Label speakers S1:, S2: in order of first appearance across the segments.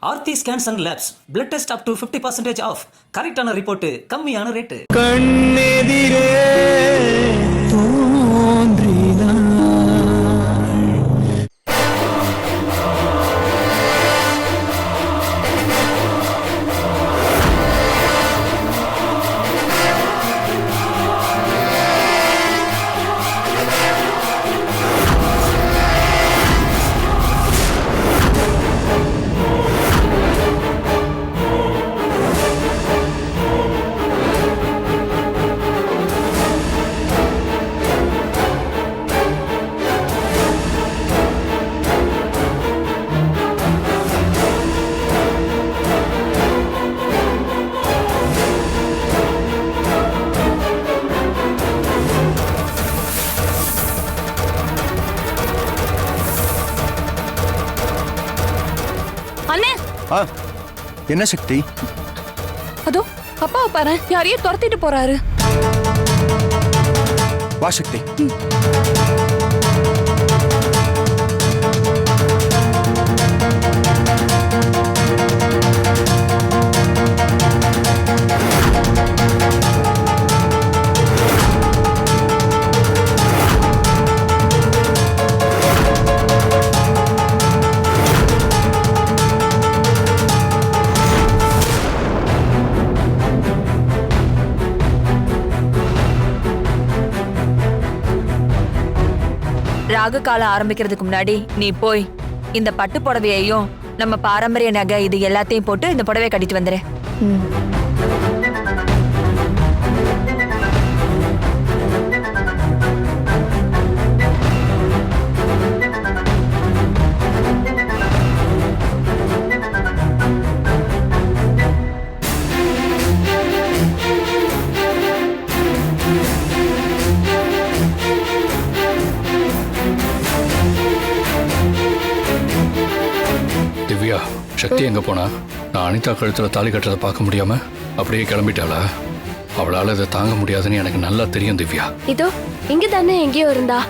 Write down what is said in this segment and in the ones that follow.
S1: Aarthi scans and labs blood test up to 50% off. கரெக்டான report, கம்மியான rate.
S2: கண்ணெதிரே தோன்றினாய்.
S3: என்ன சக்தி?
S4: அதோ அப்பா பாரு, யாரையே துரத்திட்டு போறாரு.
S3: வா சக்தி.
S4: ராகு காலம் ஆரம்பிக்கிறதுக்கு முன்னாடி நீ போய் இந்த பட்டு புடவையையும் நம்ம பாரம்பரிய நகை இது எல்லாத்தையும் போட்டு இந்த புடவையை கட்டிட்டு வந்துரு.
S5: திவ்யா, சக்தி எங்க போனா? நான் அனிதா கழுத்துல தாலி கட்டுறதை பார்க்க முடியாம அப்படியே கிளம்பிட்டாளா? அவளால இதை தாங்க முடியாதுன்னு எனக்கு நல்லா தெரியும் திவ்யா.
S6: இதோ இங்க தானே எங்கேயோ இருந்தா.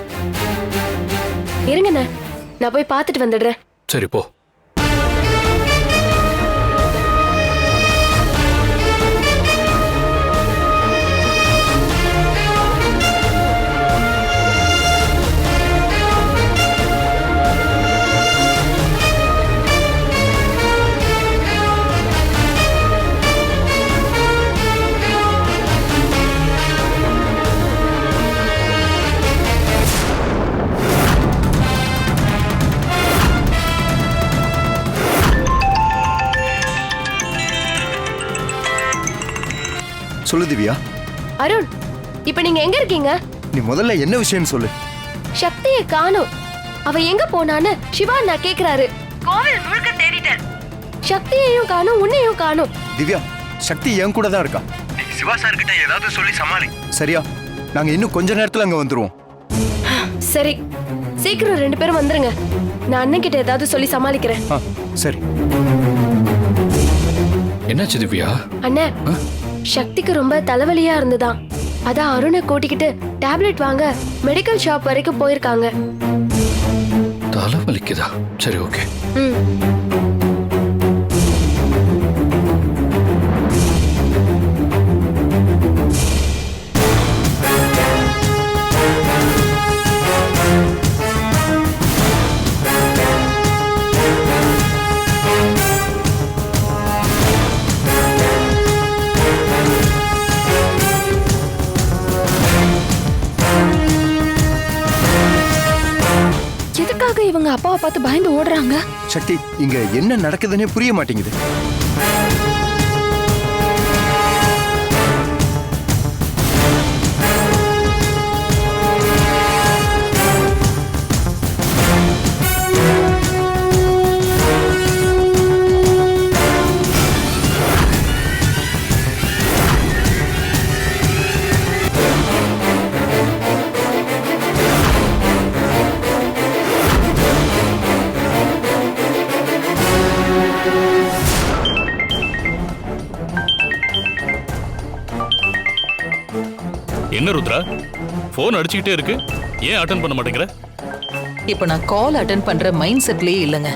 S6: இருங்கண்ணே, நான் போய் பார்த்துட்டு வந்துடுறேன்.
S5: சரி போ.
S3: சொல்லு திவ்யா.
S6: அருண், இப்ப நீங்க எங்க இருக்கீங்க?
S3: நீ முதல்ல என்ன விஷயம்னு சொல்லு.
S6: சக்தியை காணோம். அவ எங்க போனான்னு சிவா நான் கேக்குறாரு. கோவில் முழுக்க தேடிட்டேன். சக்தியையும் காணோம், உன்னையும் காணோம்.
S3: திவ்யா, சக்தி என் கூட தான் இருக்கா. சிவா சார் கிட்ட ஏதாவது சொல்லி சமாளி. சரியா? நாங்க இன்னும் கொஞ்ச நேரத்துல அங்க வந்துருவோம்.
S6: சரி, சீக்கிரம் 2 பேரும் வந்துருங்க. நான் அண்ணன் கிட்ட ஏதாவது சொல்லி சமாளிக்கிறேன்.
S3: சரி.
S5: என்னாச்சு திவ்யா?
S6: அண்ணே, சக்திக்கு ரொம்ப தலைவலியா இருந்துதான். அதான் அருணை கூட்டிக்கிட்டு டேப்லெட் வாங்க மெடிக்கல் ஷாப் வரைக்கும் போயிருக்காங்க.
S5: தலைவலிக்குதா? சரி, ஓகே.
S4: இவங்க அப்பாவை பார்த்து பயந்து ஓடுறாங்க.
S3: சக்தி, இங்க என்ன நடக்குதுன்னே புரிய மாட்டேங்குது.
S7: என்ன ருத்ரா, போன் அடிச்சுக்கிட்டே இருக்கு, ஏன் அட்டெண்ட் பண்ண மாட்டேங்கிற?
S8: இப்ப நான் கால் அட்டெண்ட் பண்ற மைண்ட் செட்லயே இல்லைங்க.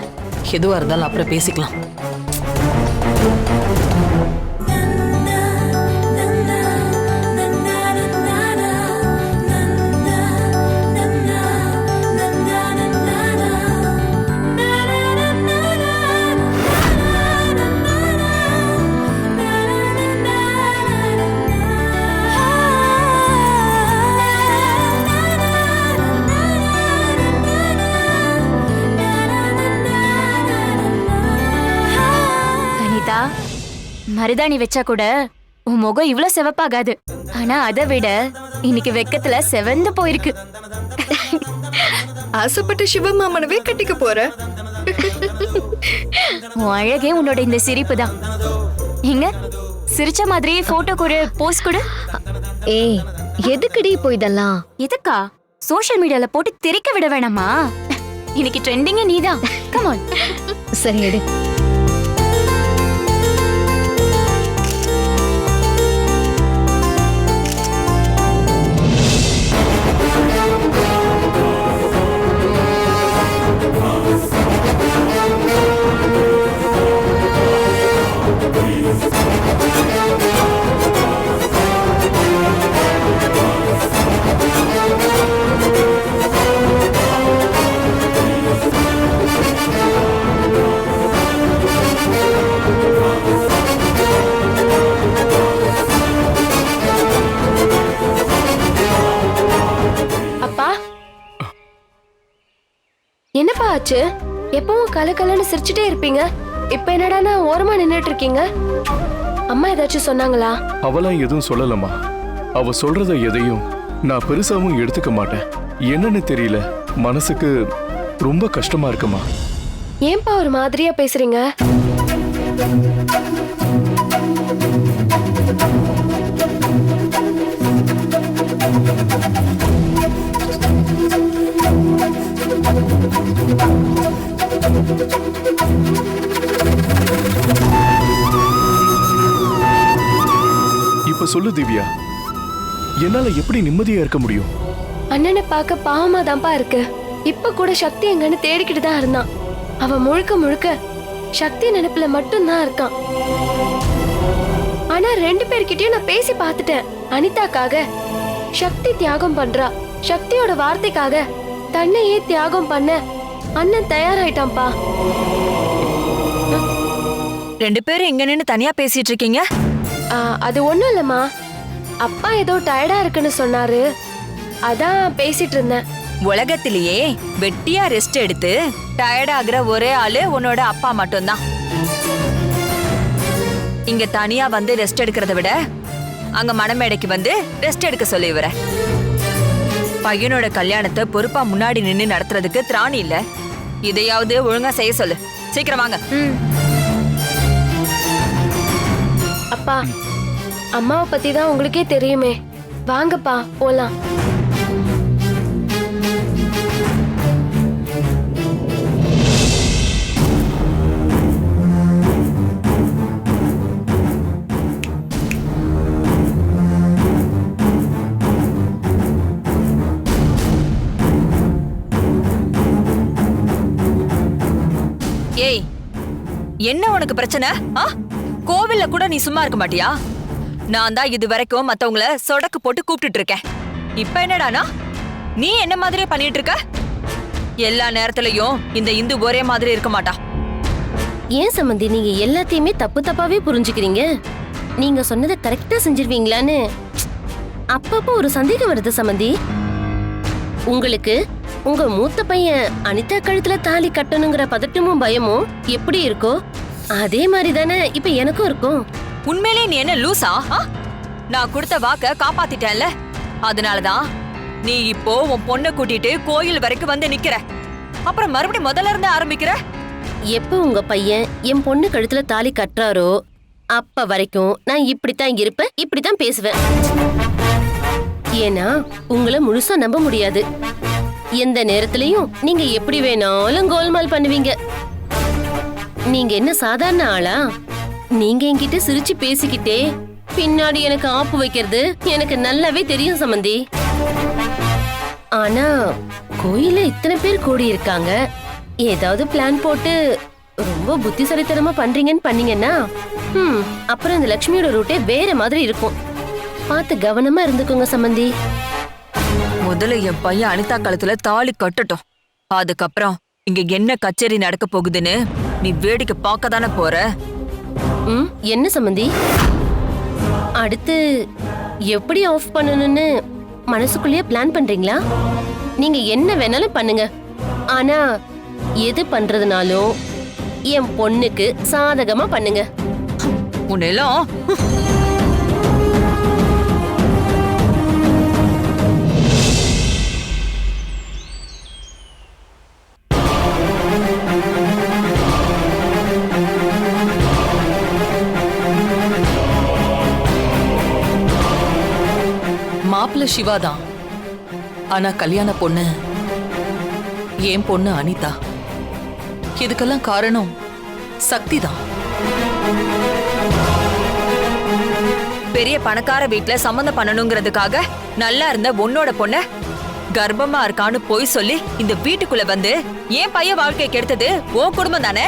S8: எதுவா இருந்தாலும் அப்புறம் பேசிக்கலாம். அனிதா, மருதாணி வச்சா கூட உன் முகம் இவ்ளோ சிவப்பாகாது. ஆனா அதை விட இன்னைக்கு வெக்கத்துல செவந்து போயிருக்கு.
S9: ஆசைப்பட்ட சிவமாமனவே கட்டிக்க போற.
S8: உன் அழகே உன்னோட இந்த சிரிப்பு தான். எங்க சிரிச்ச மாதிரியே போட்டோக்கு ஒரு போஸ் கொடு.
S6: ஏய், எதுக்குடி இப்போ இதெல்லாம்?
S8: எதுக்கா? சோஷியல் மீடியால போட்டு தெரிக்க விட வேணாமா? இன்னைக்கு ட்ரெண்டிங்கே நீதான். Come on.
S6: சரி எடு. அப்பா, என்னப்பா ஆச்சு? எப்பவும் கலன்னு சிரிச்சுட்டே இருப்பீங்க. இப்ப என்னடானா ஓரமா நின்னுட்டு இருக்கீங்க? அம்மா ஏதாச்சும் சொன்னாங்களா?
S10: அவளாம் எதுவும் சொல்லலம்மா. அவ சொல்றத எதையும் நான் பெருசாவும் எடுத்துக்க மாட்டேன். என்னன்னு தெரியல, மனசுக்கு ரொம்ப கஷ்டமா இருக்குமா.
S6: ஏன்பா ஒரு மாதிரியா பேசுறீங்க?
S10: இப்ப சொல்லு திவ்யா, என்னால எப்படி நிம்மதியா இருக்க முடியும்?
S6: அண்ணனை பார்க்க பாவமா தான்ப்பா இருக்கு. இப்ப கூட சக்தி எங்கன்னு தேடிக்கிட்டு தான் இருந்தான். அவன் முழுக்க முழுக்க சக்தி நினைப்புல மட்டும்தான் இருக்கான். ஆனா 2 பேர்கிட்டயும் நான் பேசி பார்த்துட்டேன். அனிதாக்காக சக்தி தியாகம் பண்றா. சக்தியோட வார்த்தைக்காக தன்னையே தியாகம் பண்ண அண்ணன் தயாராயிட்டான்ப்பா.
S4: 2 பேரும் எங்க நின்னு தனியா பேசிட்டு இருக்கீங்க?
S6: அது ஒண்ணும் இல்லம்மா. அப்பா ஏதோ டயர்டா இருக்குன்னு சொன்னாரு, அதான் பேசிட்டு இருந்தேன்.
S4: உலகத்திலேயே வெட்டியா ரெஸ்ட் எடுத்து டயர்ட் ஆகுற ஒரே ஆளு உன்னோட அப்பா மட்டும்தான். இங்க தனியா வந்து ரெஸ்ட் எடுக்கிறத விட அங்க மணமேடைக்கு வந்து ரெஸ்ட் எடுக்க சொல்லி இவர. பையனோட கல்யாணத்தை பொறுப்பா முன்னாடி நின்னு நடத்துறதுக்கு திராணி இல்ல. இதையாவது ஒழுங்கா செய்ய சொல்லு. சீக்கிரம் வாங்க.
S6: அப்பா, அம்மாவை பத்தி தான் உங்களுக்கே தெரியுமே. வாங்கப்பா போலாம்.
S4: ஏய், என்ன உனக்கு பிரச்சனை? கோவில்ல கூட நீ சும்மா இருக்க மாட்டியா? நான் தான் இது வரைக்கும் மத்தவங்கள சொடக்கு போட்டு கூப்பிட்டுட்டு இருக்கேன். இப்ப என்னடானா நீ என்ன மாதிரியே பண்ணிட்டு இருக்க? எல்லா நேரத்திலயும் இந்த இந்து ஒரே மாதிரி இருக்க மாட்டா.
S11: ஏன் சம்பந்தி நீங்க எல்லாத்தையுமே தப்பு தப்பாவே புரிஞ்சுக்கிறீங்க? நீங்க சொன்னதை கரெக்டா செஞ்சிருவீங்களான்னு அப்பப்போ ஒரு சந்தேகம் வருது சம்பந்தி. உங்களுக்கு உங்க மூத்த பையன் அனிதா கழுத்துல தாலி கட்டணுங்கிற பதட்டமும் பயமும் எப்படி இருக்கோ அதே மாதிரி தானே இப்ப எனக்கும் இருக்கும்.
S4: உண்மையிலே நீ என்ன லூசா? நான் கொடுத்த வாக்க காப்பாத்திட்டேன்ல, அதனாலதான் நீ இப்போ உன் பொண்ணை கூட்டிட்டு கோயில் வரைக்கும் வந்து நிக்கிற. அப்புறம் மறுபடியும் முதல்ல இருந்து ஆரம்பிக்கிற.
S11: எப்ப உங்க பையன் என் பொண்ணு கழுத்துல தாலி கட்டுறாரோ அப்ப வரைக்கும் நான் இப்படித்தான் இருப்பேன், இப்படித்தான் பேசுவேன். ஏன்னா உங்களை முழுசா நம்ப முடியாது. எந்த நேரத்திலையும் நீங்க எப்படி வேணாலும் கோல்மால் பண்ணுவீங்க. நீங்க என்ன சாதாரண ஆளா? நீங்க என்கிட்ட சிரிச்சு பேசிக்கிட்டே பின்னாடி எனக்கு ஆப்பு வைக்கிறது எனக்கு நல்லாவே தெரியும் சம்பந்தி. ஆனா கோயில்ல இத்தனை பேர் கூடி இருக்காங்க, ஏதாவது பிளான் போட்டு ரொம்ப புத்திசாலித்தனமா பண்றீங்கன்னு பண்ணீங்கன்னா அப்புறம் இந்த லக்ஷ்மியோட ரூட்டே வேற மாதிரி இருக்கும். பார்த்து கவனமா இருந்துக்கோங்க சம்பந்தி.
S4: முதல்ல என் பையன் அனிதா காலத்துல தாலி கட்டட்டும். அதுக்கப்புறம் இங்க என்ன கச்சேரி நடக்க போகுதுன்னு நீ வேடிக்கை பார்க்க தானே போற.
S11: என்ன சம்பந்தி? அடுத்து எப்படி ஆஃப் பண்ணணும்னு மனசுக்குள்ளேயே பிளான் பண்றீங்களா? நீங்க என்ன வேணாலும் பண்ணுங்க. ஆனா எது பண்றதுனாலும் என் பொண்ணுக்கு சாதகமா பண்ணுங்க.
S4: உன்னெல்லாம்
S12: மாப்பிள்ள சிவாதான். ஆனா கல்யாண பொண்ணு என் பொண்ணு அனிதா. இதுக்கெல்லாம் காரணம் சக்தி தான்.
S4: பெரிய பணக்கார வீட்டுல சம்மந்தம் பண்ணணுங்கிறதுக்காக நல்லா இருந்த உன்னோட பொண்ண கர்ப்பமா இருக்கான்னு போய் சொல்லி இந்த வீட்டுக்குள்ள வந்து என் பையன் வாழ்க்கை கெடுத்தது உன் குடும்பம் தானே.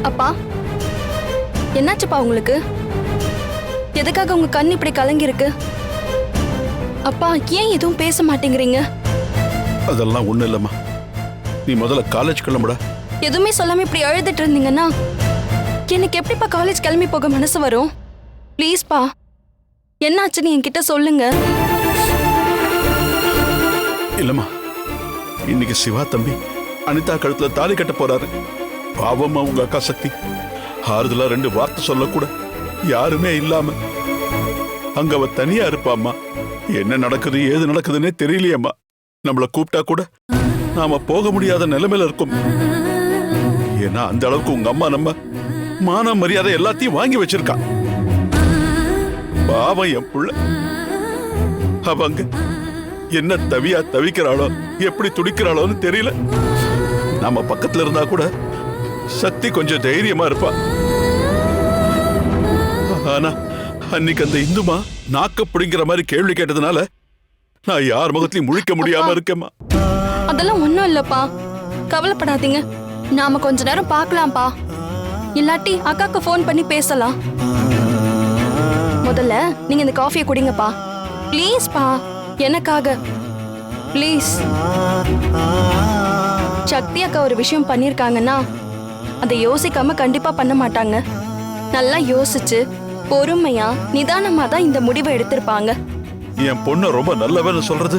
S9: அப்பா, என்னாச்சுப்பா உங்களுக்கு? எதுக்காக உங்க கண் இப்படி கலங்கி இருக்கு? அப்பா, ஏன் எதுவும் பேச மாட்டேங்கிறீங்க?
S13: அதெல்லாம் ஒண்ணு இல்லம்மா. நீ முதல்ல காலேஜ் கிளம்புடா.
S9: எதுவுமே சொல்லாம இப்படி அழுதுட்டு இருந்தீங்கன்னா எனக்கு எப்படிப்பா காலேஜ் கிளம்பி போக மனசு வரும்? ப்ளீஸ்பா, என்னாச்சுன்னு என்கிட்ட சொல்லுங்க.
S13: இல்லம்மா, இன்னைக்கு சிவா தம்பி அனிதா கழுத்துல தாலி கட்ட போறாரு. பாவமா உங்க அக்கா சக்தி ஆறுதலா 2 வார்த்தை சொல்லக்கூட யாருமே இல்லாம அங்க அவ தனியா இருப்பாம்மா. என்ன நடக்குது ஏது நடக்குதுன்னே தெரியலையம்மா. நம்மள கூப்பிட்டா கூட நாம போக முடியாத நிலைமையில இருக்கும். ஏன்னா அந்த அளவுக்கு உங்க அம்மா நம்ம மான மரியாதை எல்லாத்தையும் வாங்கி வச்சிருக்கா. பாவம் என் புள்ள. அவங்க என்ன தவியா தவிக்கிறாளோ எப்படி துடிக்கிறாளோன்னு தெரியல. நம்ம பக்கத்துல இருந்தா கூட சக்தி கொஞ்சம் தைரியமா இருப்பா. ஆனா அன்னைக்கு அந்த இந்துமா நாக்க பிடிங்கிற மாதிரி கேள்வி கேட்டதுனால நான் யார் முகத்திலையும் முழிக்க முடியாம இருக்கேம்மா.
S9: அதெல்லாம் ஒண்ணும் இல்லப்பா, கவலைப்படாதீங்க. நாம கொஞ்ச நேரம் பார்க்கலாம்ப்பா. இல்லாட்டி அக்காக்கு ஃபோன் பண்ணி பேசலாம். முதல்ல நீங்க இந்த காஃபியை குடிங்கப்பா. ப்ளீஸ்பா, எனக்காக ப்ளீஸ். சக்தி அக்கா ஒரு விஷயம் பண்ணிருக்காங்கன்னா அதை யோசிக்காம கண்டிப்பா பண்ண மாட்டாங்க. நல்லா யோசிச்சு பொறுமையா நிதானமா தான் இந்த முடிவை எடுத்திருப்பாங்க.
S13: என் பொண்ணு ரொம்ப நல்லவன்னு சொல்றது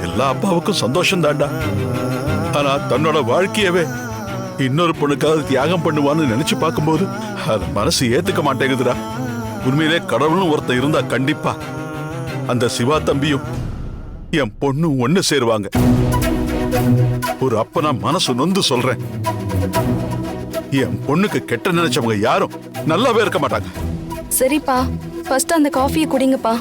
S13: எல்லா அப்பாவுக்கும் சந்தோஷம் தாண்டா. ஆனா தன்னோட வாழ்க்கையவே இன்னொரு பொண்ணுக்காக தியாகம் பண்ணுவான்னு நினைச்சு பார்க்கும்போது அது மனசு ஏத்துக்க மாட்டேங்குதுடா. உண்மையிலே கடவுள்னு ஒருத்தன் இருந்தா கண்டிப்பா அந்த சிவா தம்பியும் என் பொண்ணும் ஒண்ணு சேருவாங்க. ஒரு அப்பனா மனசு நொந்து சொல்றேன், என் பொண்ணுக்கு கெட்ட நினைச்சவங்க யாரும் நல்லாவே இருக்க மாட்டாங்க.
S9: சரிப்பா, ஃபர்ஸ்ட் அந்த காஃபியை குடிங்கப்பா.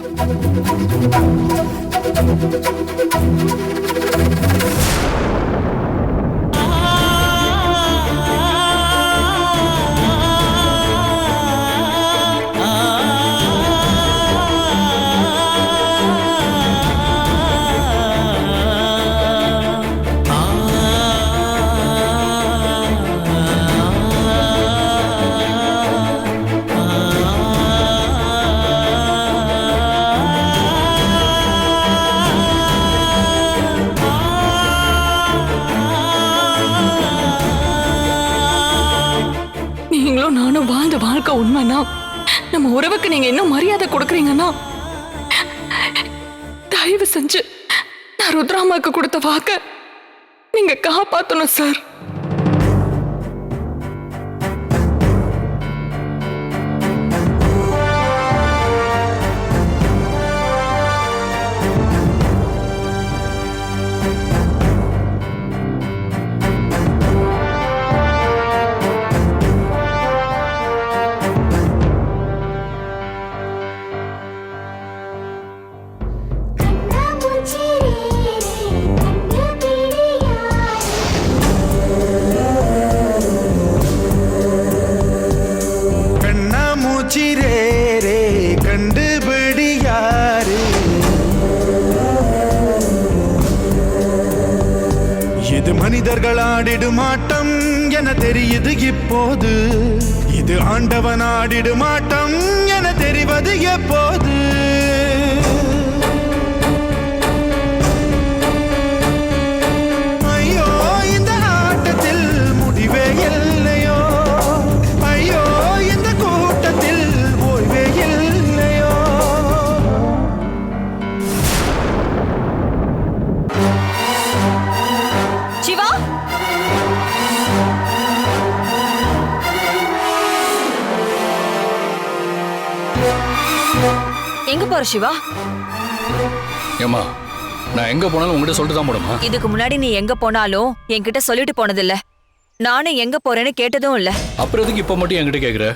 S12: நானும் வாழ்ந்த வாழ்க்கை உண்மைனா நம்ம உறவுக்கு நீங்க இன்னும் மரியாதை கொடுக்கறீங்கன்னா தயவு செஞ்சு நான் ருத்ராமாக்கு கொடுத்த வாக்க நீங்க காப்பாத்தணும் சார்.
S2: மனிதர்கள் ஆடிடும் ஆட்டம் என தெரியுது இப்போது, இது ஆண்டவன் ஆடிடும் ஆட்டம் என தெரிவது எப்போது. ஐயோ இந்த ஆட்டத்தில் முடிவே இல்லையோ, ஐயோ இந்த கூட்டத்தில் ஓய்வே இல்லையோ.
S4: சிவா, எங்க போற சிவா?
S5: ஏமா நான் எங்க போனாலும் உங்ககிட்ட சொல்லிட்டு தான் போடுமா?
S4: இதுக்கு முன்னாடி நீ எங்க போனாலும் என்கிட்ட சொல்லிட்டு போனதில்ல. நானும் எங்க போறேன்னு கேட்டதும் இல்ல.
S5: அப்புறம் எதுக்கு இப்ப மட்டும் என்கிட்ட கேக்குற?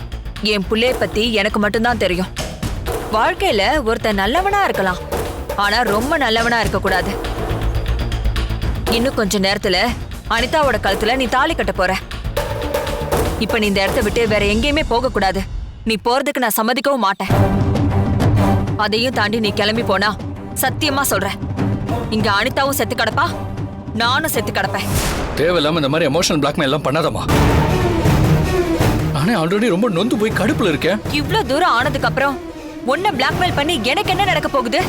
S4: என் புள்ளைய பத்தி எனக்கு மட்டும்தான் தெரியும். வாழ்க்கையில ஒருத்தன் நல்லவனா இருக்கலாம், ஆனா ரொம்ப நல்லவனா இருக்க கூடாது. இன்னும் கொஞ்ச நேரத்துல அனிதாவோட கழுத்துல நீ தாலி கட்ட போற. இப்ப நீ இந்த இடத்த விட்டு வேற எங்கேயுமே போக கூடாது. நீ போறதுக்கு நான் சம்மதிக்கவும் மாட்டேன். அதையும் தாண்டி நீ கிளம்பி போனா சத்தியமா சொல்றேன், இங்க அனிதாவும் செத்து கிடப்பா, நானும் செத்து கிடப்பேன்.
S5: தேவையில்லாம இந்த மாதிரி எமோஷனல் பிளாக்மெயில் எல்லாம் பண்ணாதம்மா. நானே ஆல்ரெடி ரொம்ப நொந்து போய் கடுப்புல இருக்கேன்.
S4: இவ்ளோ தூரம் ஆனதுக்கு அப்புறம் உன்னை பிளாக்மெயில் பண்ணி எனக்கு என்ன நடக்க போகுது?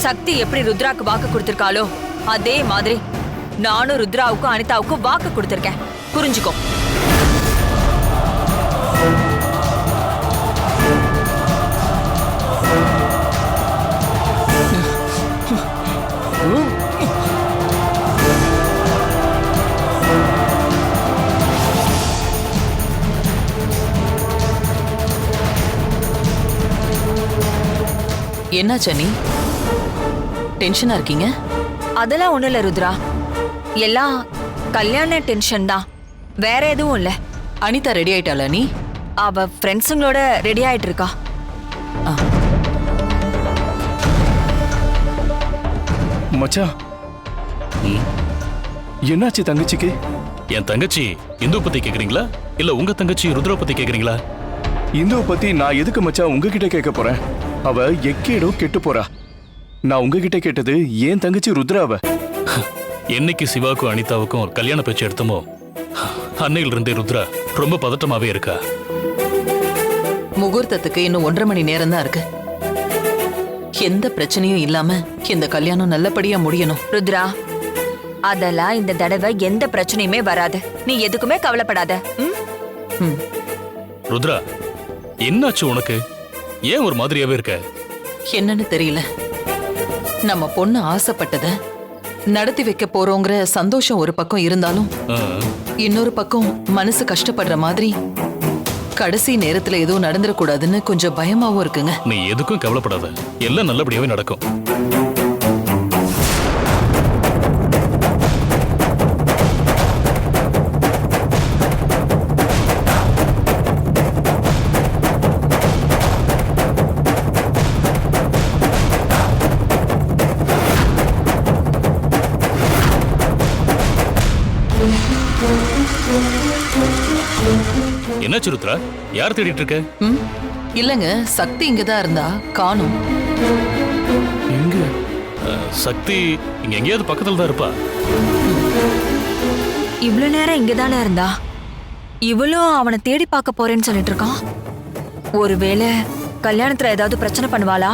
S4: சக்தி எப்படி ருத்ராக்கு வாக்கு கொடுத்திருக்காளோ அதே மாதிரி நானும் ருத்ராவுக்கும் அனிதாவுக்கும் வாக்கு கொடுத்திருக்கேன். புரிஞ்சுக்கோ.
S12: என்ன சனி, டென்ஷனா இருக்கீங்க?
S4: அதெல்லாம் ஒண்ணும் இல்ல ருத்ரா, எல்லாம் கல்யாண டென்ஷன் தான், வேற எதுவும் இல்ல.
S12: அனிதா ரெடி ஆயிட்டாளா? நீ
S4: அவ ஃப்ரெண்ட்ஸுங்களோட ரெடி ஆயிட்டு இருக்கா.
S10: மச்சான், என்னாச்சு தங்கச்சிக்கு?
S7: என் தங்கச்சி இந்து பத்தி கேக்குறீங்களா இல்ல உங்க தங்கச்சி ருத்ரா பத்தி கேக்குறீங்களா?
S10: இந்துவை பத்தி நான் எதுக்கு மச்சான் உங்ககிட்ட கேட்க போறேன்? அவ எக்கேடோ கெட்டு போறா. நான் உங்ககிட்ட கேட்டது ஏன் தங்கச்சி ருத்ராவ.
S7: என்னைக்கு சிவாவுக்கும் அனிதாவுக்கும் கல்யாண பேச்சு எடுத்தமோ அன்னையில இருந்தே ருத்ரா ரொம்ப பதட்டமாவே இருக்கா.
S12: முகூர்த்தத்துக்கு இன்னும் 1.5 மணி நேரம் தான் இருக்கு. எந்த பிரச்சனையும் இல்லாம இந்த கல்யாணம் நல்லபடியா முடியணும்.
S4: ருத்ரா, அதெல்லாம் இந்த தடவை எந்த பிரச்சனையுமே வராது. நீ எதுக்குமே கவலைப்படாத.
S7: ருத்ரா, என்னாச்சு உனக்கு? ஏன் ஒரு மாதிரியாவே இருக்க?
S12: என்னன்னு தெரியல. நம்ம பொண்ணு ஆசைப்பட்டத நடத்தி வைக்க போறோங்கிற சந்தோஷம் ஒரு பக்கம் இருந்தாலும் இன்னொரு பக்கம் மனசு கஷ்டப்படுற மாதிரி கடைசி நேரத்துல எதுவும் நடந்துடக்கூடாதுன்னு கொஞ்சம் பயமாவும் இருக்குங்க.
S7: நீ எதுக்கும் கவலைப்படாத, எல்லாம் நல்லபடியாவே நடக்கும். என்னாச்சு ருத்ரா, யார் தேடிட்டு இருக்க?
S12: இல்லங்க, சக்தி இங்கதான் இருந்தா, காணோம்.
S10: எங்க?
S7: சக்தி இங்க எங்கேயாவது பக்கத்துல தான் இருப்பா.
S4: இவ்வளவு நேரம் இங்கதானே இருந்தா, இவளும் அவனை தேடி பார்க்க போறேன்னு சொல்லிட்டு இருக்கான். ஒருவேளை கல்யாணத்துல ஏதாவது பிரச்சனை பண்ணுவாளா?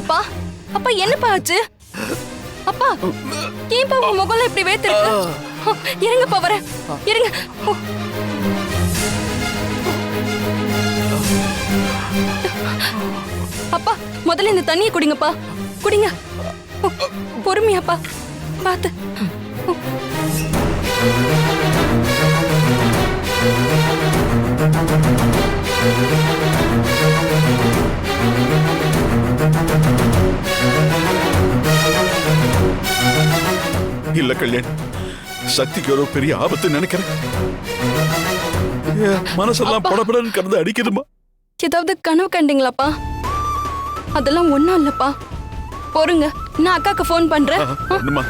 S9: அப்பா, அப்பா என்னப்பா ஆச்சு? அப்பா, ஏன்பா உங்க முகம்ல இப்படி வேர்த்திருக்கு? இருங்கப்பா, வரேன். இருங்க. அப்பா, முதல்ல இந்த தண்ணியை குடிங்கப்பா. குடிங்க. பொறுமையாப்பா, பார்த்து.
S13: இல்ல கல்யாண், சக்திக்கு ஒரு பெரிய ஆபத்து நினைக்கிறேன். மனசெல்லாம் படபடன்னு கடந்து அடிக்குதுமா.
S9: ஏதாவது கனவு கண்டீங்களாப்பா? அதெல்லாம் ஒண்ணும் இல்லப்பா. பொறுங்க, நான் அக்காக்கு ஃபோன் பண்றேன்.
S13: என்னம்மா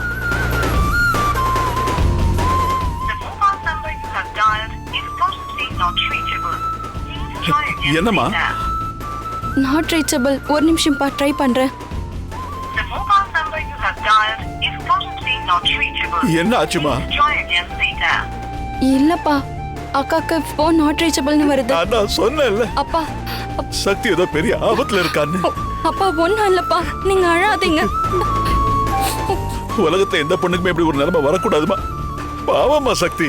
S13: என்னம்மா
S9: நாட் ரீச்சபிள். ஒரு நிமிஷம் பா, ட்ரை பண்றேன்.
S13: என்ன ஆச்சுமா?
S9: இல்லப்பா, அக்காக்கு ஃபோன் நாட் ரீச்சபிள்னு வருது.
S13: நான் சொன்னேன்ல
S9: அப்பா
S13: சக்தி ஏதோ பெரிய ஆபத்துல இருக்கான்னு.
S9: அப்பா ஒண்ணும் இல்லப்பா, நீங்க அழாதீங்க.
S13: உலகத்துல எந்த பொண்ணுக்குமே இப்படி ஒரு நிலைமை வரக்கூடாதுமா. பாவம்மா சக்தி.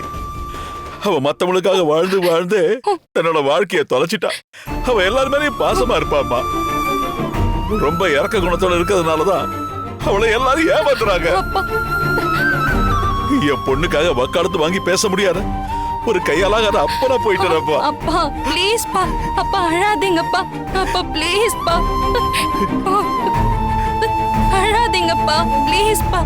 S13: அவ மத்தவங்களுக்காக வாழ்ந்து வாழ்ந்து தன்னோட வாழ்க்கையை தொலைச்சிட்டா. அவ எல்லாருமே பாசமா இருப்பாம்மா. ரொம்ப இறக்க குணத்தோட இருக்கிறதுனாலதான் அவளை எல்லாரும் ஏமாத்துறாங்க. என் பொண்ணுக்காக வக்காலத்து வாங்கி பேச முடியாது. ஒரு கையாலாக அப்பனா போயிட்டேன்ப்பா.
S9: அப்பா ப்ளீஸ் பா, அப்பா அழாதீங்கப்பா. அப்பா ப்ளீஸ் பா, அழாதீங்கப்பா ப்ளீஸ் பா.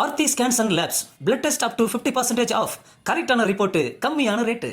S1: Aarthi scans and labs blood test up to 50% off. கரெக்டான ரிப்போர்ட், கம்மியான ரேட்டு.